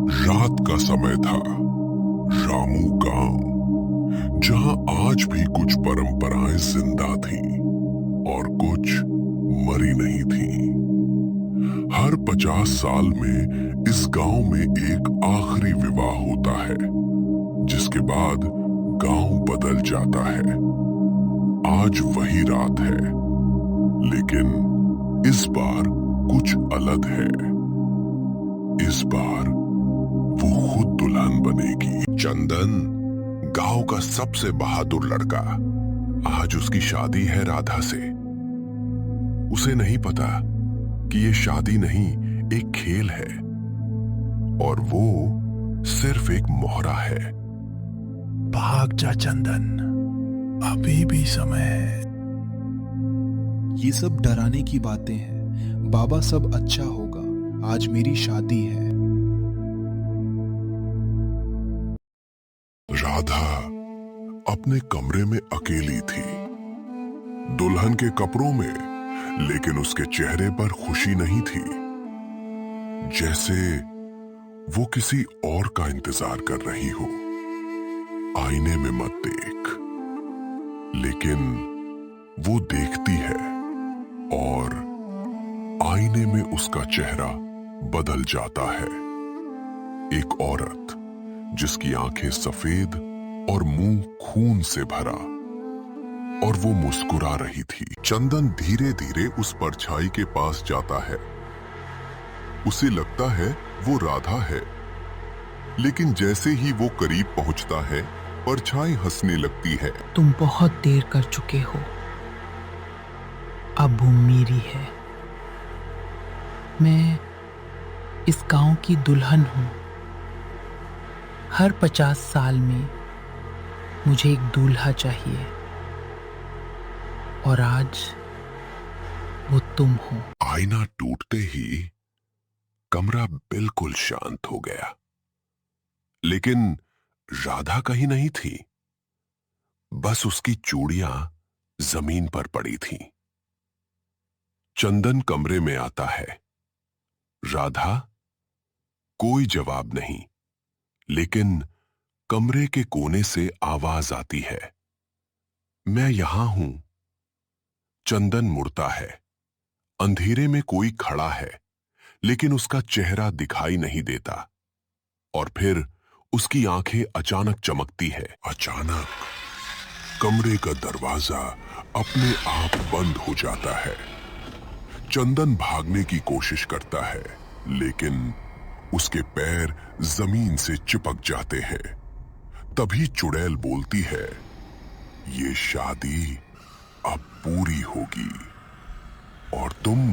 रात का समय था। रामू गांव, जहां आज भी कुछ परंपराएं जिंदा थीं और कुछ मरी नहीं थीं। हर 50 साल में इस गांव में एक आखिरी विवाह होता है, जिसके बाद गांव बदल जाता है। आज वही रात है, लेकिन इस बार कुछ अलग है। इस बार वो खुद दुल्हन बनेगी। चंदन, गांव का सबसे बहादुर लड़का, आज उसकी शादी है राधा से। उसे नहीं पता कि ये शादी नहीं, एक खेल है और वो सिर्फ एक मोहरा है। भाग जा चंदन, अभी भी समय है। ये सब डराने की बातें हैं। बाबा, सब अच्छा होगा। आज मेरी शादी है। राधा अपने कमरे में अकेली थी, दुल्हन के कपड़ों में, लेकिन उसके चेहरे पर खुशी नहीं थी। जैसे वो किसी और का इंतजार कर रही हो। आईने में मत देख, लेकिन वो देखती है और आईने में उसका चेहरा बदल जाता है। एक औरत जिसकी आंखें सफेद और मुंह खून से भरा, और वो मुस्कुरा रही थी। चंदन धीरे धीरे उस परछाई के पास जाता है। उसे लगता है वो राधा है, लेकिन जैसे ही वो करीब पहुंचता है, परछाई हंसने लगती है। तुम बहुत देर कर चुके हो, अब वो मेरी है। मैं इस गांव की दुल्हन हूं। हर 50 साल में मुझे एक दूल्हा चाहिए, और आज वो तुम हो। आईना टूटते ही कमरा बिल्कुल शांत हो गया, लेकिन राधा कहीं नहीं थी। बस उसकी चूड़ियां जमीन पर पड़ी थीं। चंदन कमरे में आता है। राधा, कोई जवाब नहीं, लेकिन कमरे के कोने से आवाज आती है, मैं यहां हूं। चंदन मुड़ता है। अंधेरे में कोई खड़ा है, लेकिन उसका चेहरा दिखाई नहीं देता। और फिर उसकी आंखें अचानक चमकती है। अचानक कमरे का दरवाजा अपने आप बंद हो जाता है। चंदन भागने की कोशिश करता है, लेकिन उसके पैर जमीन से चिपक जाते हैं। तभी चुड़ैल बोलती है, ये शादी अब पूरी होगी और तुम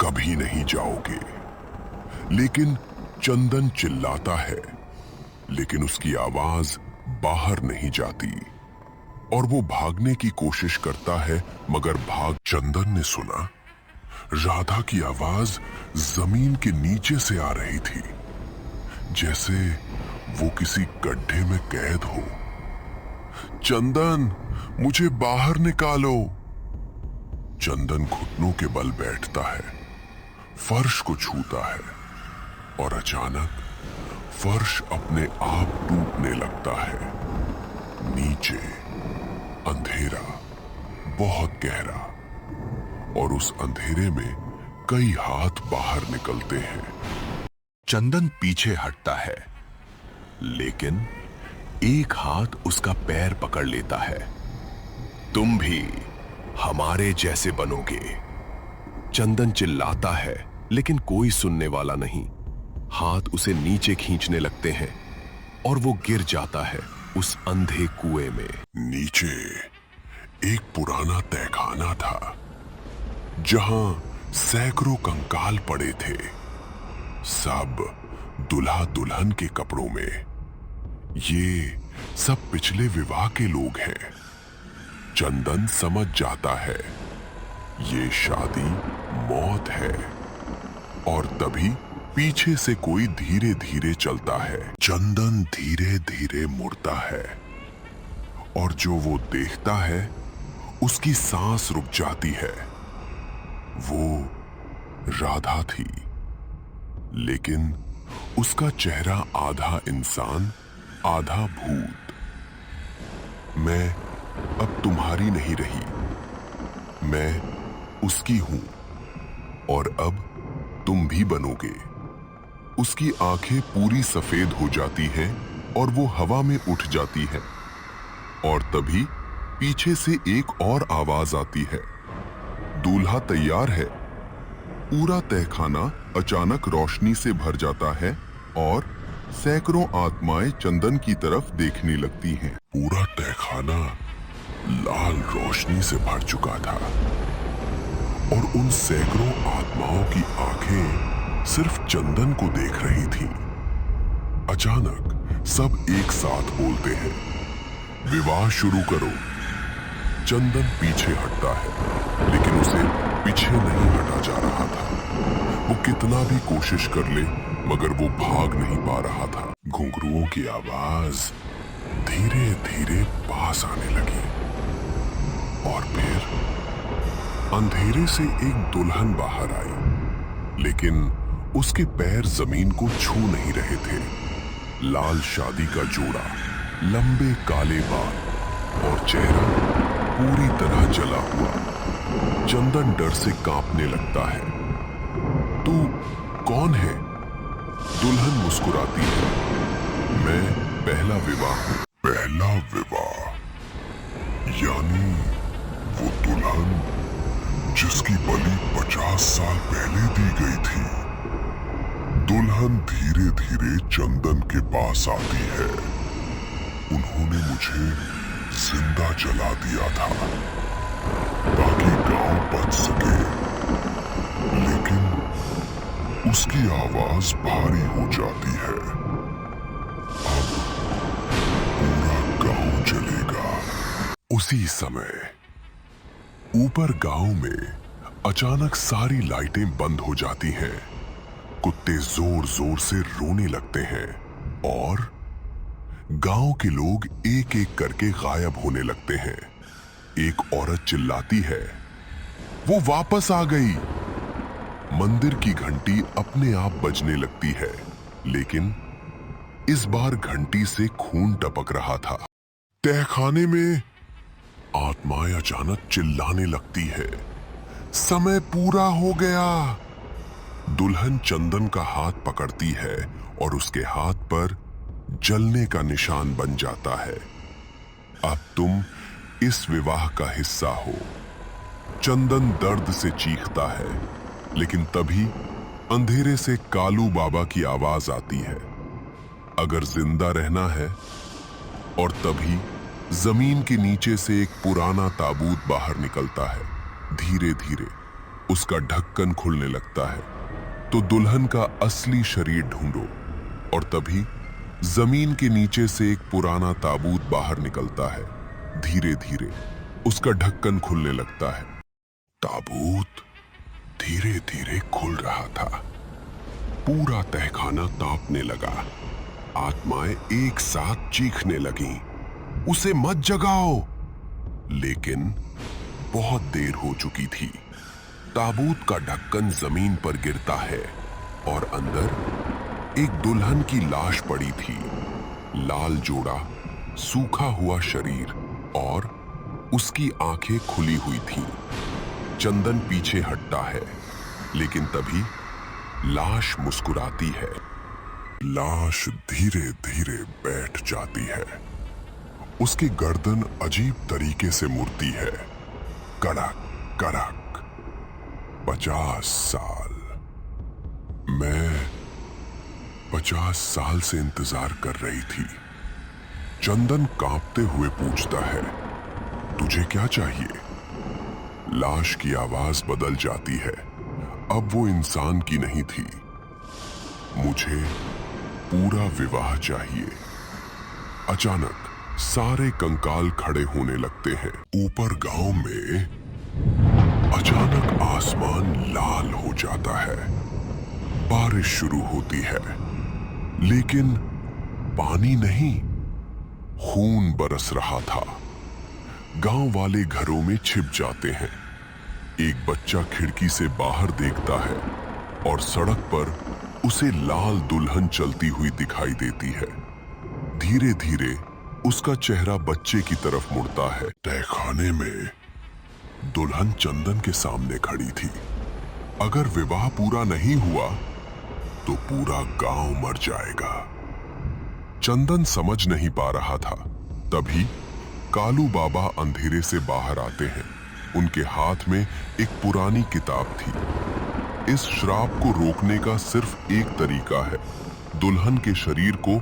कभी नहीं जाओगे। लेकिन चंदन चिल्लाता है, लेकिन उसकी आवाज बाहर नहीं जाती और वो भागने की कोशिश करता है, मगर चंदन ने सुना राधा की आवाज जमीन के नीचे से आ रही थी, जैसे वो किसी गड्ढे में कैद हो। चंदन, मुझे बाहर निकालो। चंदन घुटनों के बल बैठता है, फर्श को छूता है, और अचानक फर्श अपने आप टूटने लगता है। नीचे अंधेरा, बहुत गहरा, और उस अंधेरे में कई हाथ बाहर निकलते हैं। चंदन पीछे हटता है, लेकिन एक हाथ उसका पैर पकड़ लेता है। तुम भी हमारे जैसे बनोगे। चंदन चिल्लाता है, लेकिन कोई सुनने वाला नहीं। हाथ उसे नीचे खींचने लगते हैं और वो गिर जाता है उस अंधे कुएं में। नीचे एक पुराना तहखाना था, जहां सैकड़ों कंकाल पड़े थे, सब दुल्हा दुल्हन के कपड़ों में। ये सब पिछले विवाह के लोग हैं। चंदन समझ जाता है, ये शादी मौत है। और तभी पीछे से कोई धीरे धीरे चलता है। चंदन धीरे धीरे मुड़ता है, और जो वो देखता है, उसकी सांस रुक जाती है। वो राधा थी, लेकिन उसका चेहरा आधा इंसान आधा भूत। मैं अब तुम्हारी नहीं रही, मैं उसकी हूं और अब तुम भी बनोगे। उसकी आंखें पूरी सफेद हो जाती हैं और वो हवा में उठ जाती है और तभी पीछे से एक और आवाज आती है, दूल्हा तैयार है। पूरा तहखाना अचानक रोशनी से भर जाता है और सैकड़ों आत्माएं चंदन की तरफ देखने लगती हैं। पूरा तहखाना लाल रोशनी से भर चुका था और उन सैकड़ों आत्माओं की आंखें सिर्फ चंदन को देख रही थीं। अचानक सब एक साथ बोलते हैं, विवाह शुरू करो। चंदन पीछे हटता है लेकिन उसे पीछे नहीं हटा जा रहा था। वो कितना भी कोशिश कर ले मगर वो भाग नहीं पा रहा था। घुंघरुओं की आवाज धीरे धीरे पास आने लगी और फिर अंधेरे से एक दुल्हन बाहर आई, लेकिन उसके पैर जमीन को छू नहीं रहे थे। लाल शादी का जोड़ा, लंबे काले बाल और चेहरा पूरी तरह जला हुआ। चंदन डर से कांपने लगता है। तू कौन है? दुल्हन मुस्कुराती है, मैं पहला विवाह हूं। पहला विवाह यानी वो दुल्हन जिसकी बलि 50 साल पहले दी गई थी। दुल्हन धीरे धीरे चंदन के पास आती है। उन्होंने मुझे जिंदा जला दिया था ताकि गांव बच सके, लेकिन उसकी आवाज भारी हो जाती है। अब पूरा गांव जलेगा। उसी समय ऊपर गांव में अचानक सारी लाइटें बंद हो जाती हैं। कुत्ते जोर जोर से रोने लगते हैं और गांव के लोग एक एक करके गायब होने लगते हैं। एक औरत चिल्लाती है, वो वापस आ गई। मंदिर की घंटी अपने आप बजने लगती है, लेकिन इस बार घंटी से खून टपक रहा था। तहखाने में आत्माएं अचानक चिल्लाने लगती है, समय पूरा हो गया। दुल्हन चंदन का हाथ पकड़ती है और उसके हाथ पर जलने का निशान बन जाता है। अब तुम इस विवाह का हिस्सा हो। चंदन दर्द से चीखता है, लेकिन तभी अंधेरे से कालू बाबा की आवाज आती है, अगर जिंदा रहना है। और तभी जमीन के नीचे से एक पुराना ताबूत बाहर निकलता है। धीरे धीरे उसका ढक्कन खुलने लगता है, तो दुल्हन का असली शरीर ढूंढो। और तभी जमीन के नीचे से एक पुराना ताबूत बाहर निकलता है। धीरे धीरे उसका ढक्कन खुलने लगता है। ताबूत धीरे धीरे खुल रहा था। पूरा तहखाना कांपने लगा। आत्माएं एक साथ चीखने लगीं, उसे मत जगाओ। लेकिन बहुत देर हो चुकी थी। ताबूत का ढक्कन जमीन पर गिरता है और अंदर एक दुल्हन की लाश पड़ी थी। लाल जोड़ा, सूखा हुआ शरीर और उसकी आंखें खुली हुई थीं। चंदन पीछे हटता है, लेकिन तभी लाश मुस्कुराती है। लाश धीरे धीरे बैठ जाती है। उसकी गर्दन अजीब तरीके से मुड़ती है। कड़क कड़क। 50 साल। मैं 50 साल से इंतजार कर रही थी। चंदन कांपते हुए पूछता है, तुझे क्या चाहिए? लाश की आवाज बदल जाती है। अब वो इंसान की नहीं थी। मुझे पूरा विवाह चाहिए। अचानक सारे कंकाल खड़े होने लगते हैं। ऊपर गांव में अचानक आसमान लाल हो जाता है। बारिश शुरू होती है, लेकिन पानी नहीं, खून बरस रहा था। गांव वाले घरों में छिप जाते हैं। एक बच्चा खिड़की से बाहर देखता है और सड़क पर उसे लाल दुल्हन चलती हुई दिखाई देती है। धीरे धीरे उसका चेहरा बच्चे की तरफ मुड़ता है। तहखाने में दुल्हन चंदन के सामने खड़ी थी। अगर विवाह पूरा नहीं हुआ तो पूरा गांव मर जाएगा। चंदन समझ नहीं पा रहा था। तभी कालू बाबा अंधेरे से बाहर आते हैं। उनके हाथ में एक पुरानी किताब थी। इस श्राप को रोकने का सिर्फ एक तरीका है, दुल्हन के शरीर को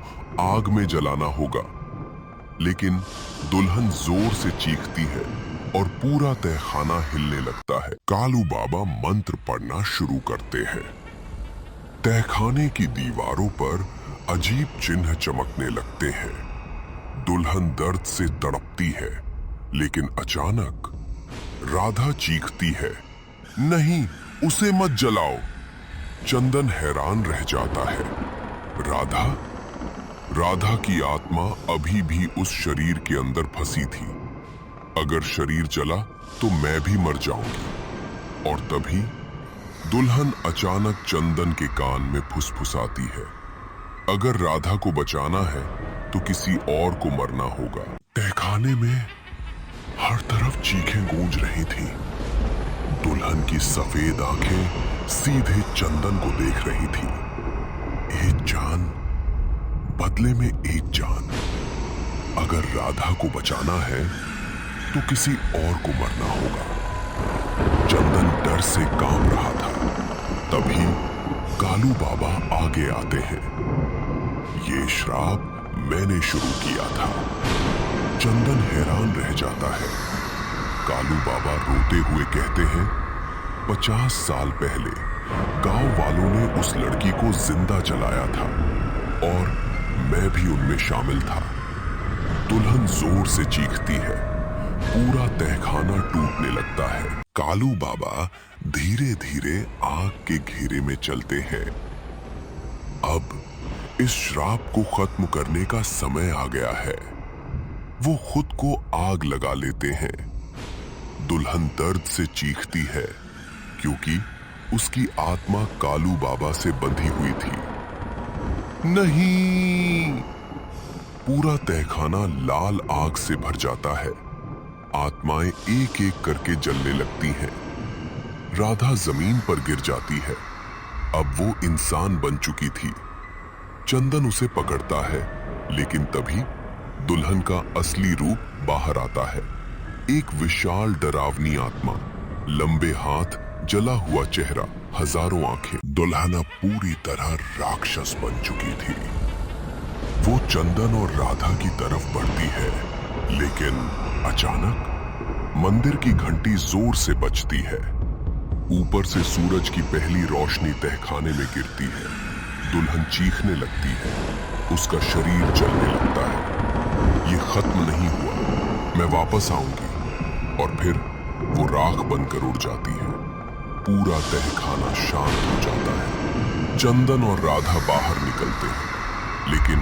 आग में जलाना होगा। लेकिन दुल्हन जोर से चीखती है और पूरा तहखाना हिलने लगता है। कालू बाबा मंत्र पढ़ना शुरू करते हैं। तहखाने की दीवारों पर अजीब चिन्ह चमकने लगते हैं। दुल्हन दर्द से तड़पती है, लेकिन अचानक राधा चीखती है, नहीं, उसे मत जलाओ। चंदन हैरान रह जाता है। राधा? राधा की आत्मा अभी भी उस शरीर के अंदर फंसी थी। अगर शरीर जला तो मैं भी मर जाऊंगी। और तभी दुल्हन अचानक चंदन के कान में फुसफुसाती है, अगर राधा को बचाना है तो किसी और को मरना होगा। तहखाने में हर तरफ चीखें गूंज रही थीं। दुल्हन की सफेद आंखें सीधे चंदन को देख रही थी। एक जान बदले में एक जान। अगर राधा को बचाना है तो किसी और को मरना होगा। चंदन डर से कांप रहा था। तभी कालू बाबा आगे आते हैं। ये श्राप मैंने शुरू किया था। चंदन हैरान रह जाता है। कालू बाबा रोते हुए कहते हैं, 50 साल पहले गांव वालों ने उस लड़की को जिंदा जलाया था और मैं भी उनमें शामिल था। दुल्हन जोर से चीखती है। पूरा तहखाना टूटने लगता है। कालू बाबा धीरे धीरे आग के घेरे में चलते हैं। अब इस श्राप को खत्म करने का समय आ गया है। वो खुद को आग लगा लेते हैं। दुल्हन दर्द से चीखती है क्योंकि उसकी आत्मा कालू बाबा से बंधी हुई थी। नहीं! पूरा तहखाना लाल आग से भर जाता है। आत्माएं एक एक करके जलने लगती हैं। राधा जमीन पर गिर जाती है। अब वो इंसान बन चुकी थी। चंदन उसे पकड़ता है, लेकिन तभी दुल्हन का असली रूप बाहर आता है। एक विशाल डरावनी आत्मा, लंबे हाथ, जला हुआ चेहरा, हजारों आंखें। दुल्हन अब पूरी तरह राक्षस बन चुकी थी। वो चंदन और राधा की तरफ बढ़ती है, लेकिन अचानक मंदिर की घंटी जोर से बजती है। ऊपर से सूरज की पहली रोशनी तहखाने में गिरती है। दुल्हन चीखने लगती है। उसका शरीर जलने लगता है। ये खत्म नहीं हुआ, मैं वापस आऊंगी। और फिर वो राख बनकर उड़ जाती है। पूरा तहखाना शांत हो जाता है। चंदन और राधा बाहर निकलते हैं, लेकिन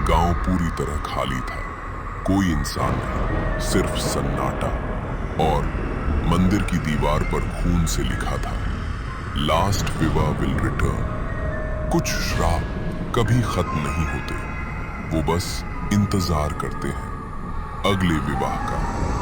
गांव पूरी तरह खाली था। कोई इंसान नहीं, सिर्फ सन्नाटा। और मंदिर की दीवार पर खून से लिखा था, लास्ट विवाह विल रिटर्न। कुछ श्राप कभी खत्म नहीं होते, वो बस इंतजार करते हैं अगले विवाह का।